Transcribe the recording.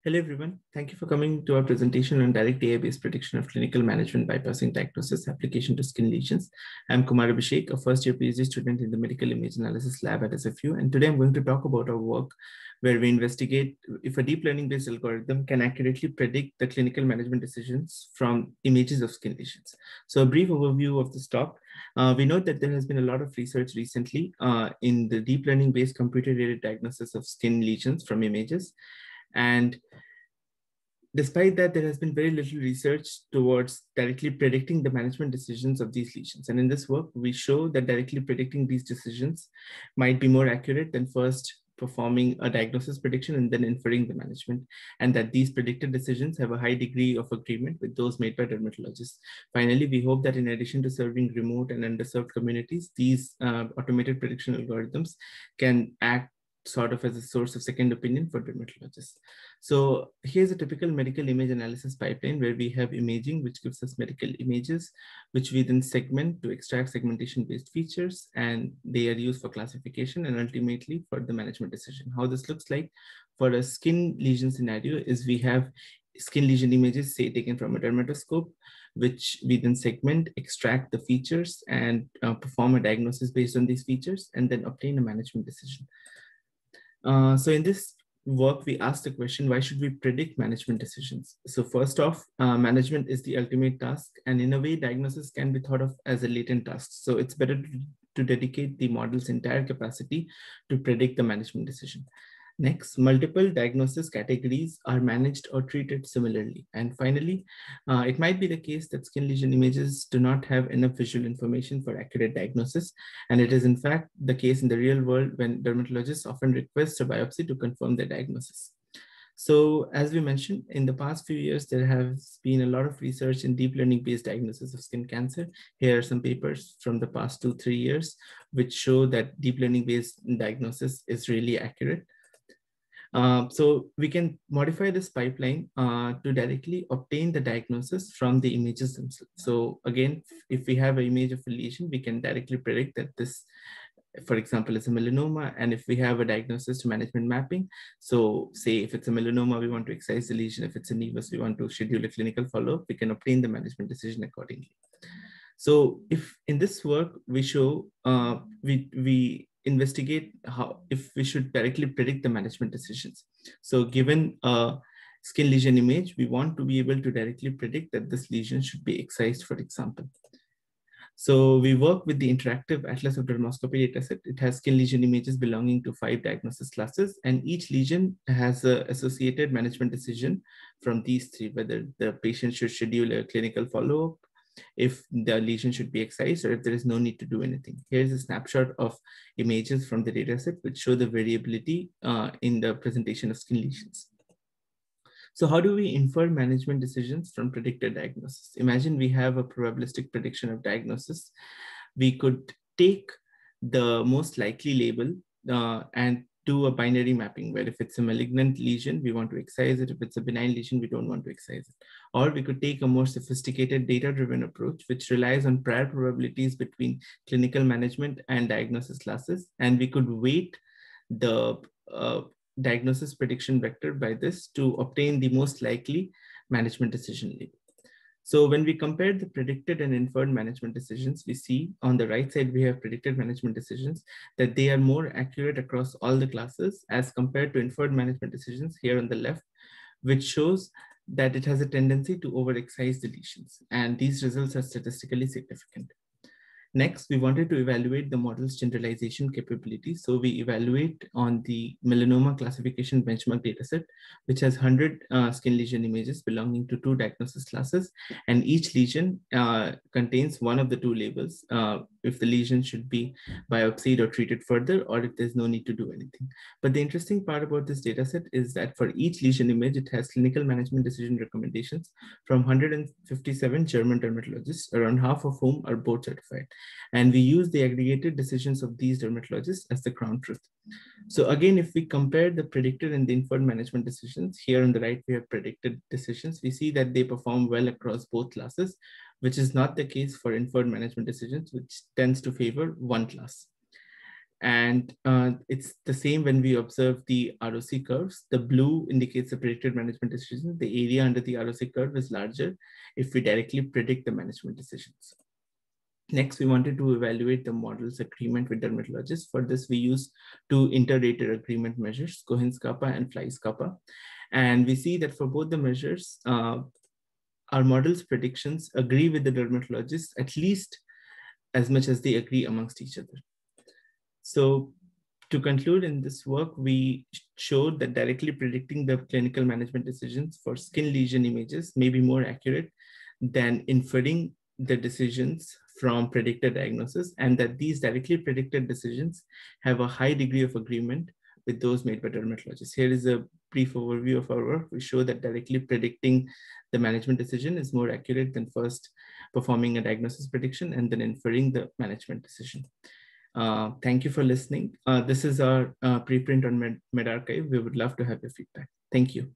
Hello, everyone. Thank you for coming to our presentation on direct AI-based prediction of clinical management bypassing diagnosis application to skin lesions. I'm Kumar Abhishek, a first-year PhD student in the Medical Image Analysis Lab at SFU, and today I'm going to talk about our work where we investigate if a deep learning-based algorithm can accurately predict the clinical management decisions from images of skin lesions. So a brief overview of this talk. We note that there has been a lot of research recently in the deep learning-based computer-aided diagnosis of skin lesions from images. And despite that, there has been very little research towards directly predicting the management decisions of these lesions. And in this work, we show that directly predicting these decisions might be more accurate than first performing a diagnosis prediction and then inferring the management, and that these predicted decisions have a high degree of agreement with those made by dermatologists. Finally, we hope that in addition to serving remote and underserved communities, these automated prediction algorithms can act sort of as a source of second opinion for dermatologists. So here's a typical medical image analysis pipeline where we have imaging, which gives us medical images, which we then segment to extract segmentation-based features, and they are used for classification and ultimately for the management decision. How this looks like for a skin lesion scenario is we have skin lesion images, say, taken from a dermatoscope, which we then segment, extract the features, and perform a diagnosis based on these features, and then obtain a management decision. So in this work, we asked the question, why should we predict management decisions? So first off, management is the ultimate task. And in a way, diagnosis can be thought of as a latent task. So it's better to dedicate the model's entire capacity to predict the management decision. Next, multiple diagnosis categories are managed or treated similarly. And finally, it might be the case that skin lesion images do not have enough visual information for accurate diagnosis. And it is in fact the case in the real world when dermatologists often request a biopsy to confirm their diagnosis. So as we mentioned, in the past few years, there has been a lot of research in deep learning-based diagnosis of skin cancer. Here are some papers from the past 2-3 years, which show that deep learning-based diagnosis is really accurate. So we can modify this pipeline to directly obtain the diagnosis from the images themselves. So again, if we have an image of a lesion, we can directly predict that this, for example, is a melanoma. And if we have a diagnosis to management mapping, so say if it's a melanoma, we want to excise the lesion. If it's a nevus, we want to schedule a clinical follow-up, we can obtain the management decision accordingly. So if in this work, we show, we investigate how, if we should directly predict the management decisions. So given a skin lesion image, we want to be able to directly predict that this lesion should be excised, for example. So we work with the interactive Atlas of Dermoscopy dataset. It has skin lesion images belonging to 5 diagnosis classes, and each lesion has an associated management decision from these 3, whether the patient should schedule a clinical follow-up, if the lesion should be excised, or if there is no need to do anything. Here's a snapshot of images from the dataset which show the variability in the presentation of skin lesions. So how do we infer management decisions from predicted diagnosis? Imagine we have a probabilistic prediction of diagnosis. We could take the most likely label and do a binary mapping where if it's a malignant lesion, we want to excise it. If it's a benign lesion, we don't want to excise it. Or we could take a more sophisticated data-driven approach, which relies on prior probabilities between clinical management and diagnosis classes. And we could weight the diagnosis prediction vector by this to obtain the most likely management decision label. So when we compare the predicted and inferred management decisions, we see on the right side, we have predicted management decisions, that they are more accurate across all the classes as compared to inferred management decisions here on the left, which shows that it has a tendency to over-excise the lesions. And these results are statistically significant. Next, we wanted to evaluate the model's generalization capability. So we evaluate on the melanoma classification benchmark dataset, which has 100 skin lesion images belonging to 2 diagnosis classes. And each lesion contains one of the 2 labels, if the lesion should be biopsied or treated further, or if there's no need to do anything. But the interesting part about this dataset is that for each lesion image, it has clinical management decision recommendations from 157 German dermatologists, around half of whom are board certified. And we use the aggregated decisions of these dermatologists as the ground truth. So again, if we compare the predicted and the inferred management decisions, here on the right, we have predicted decisions. We see that they perform well across both classes, which is not the case for inferred management decisions, which tends to favor one class. And it's the same when we observe the ROC curves. The blue indicates the predicted management decision. The area under the ROC curve is larger if we directly predict the management decisions. Next, we wanted to evaluate the model's agreement with dermatologists. For this, we use two inter-rater agreement measures, Cohen's kappa and Fly's kappa. And we see that for both the measures, our model's predictions agree with the dermatologists, at least as much as they agree amongst each other. So to conclude in this work, we showed that directly predicting the clinical management decisions for skin lesion images may be more accurate than inferring the decisions from predicted diagnosis, and that these directly predicted decisions have a high degree of agreement with those made by dermatologists. Here is a brief overview of our work. We show that directly predicting the management decision is more accurate than first performing a diagnosis prediction and then inferring the management decision. Thank you for listening. This is our preprint on medRxiv. We would love to have your feedback. Thank you.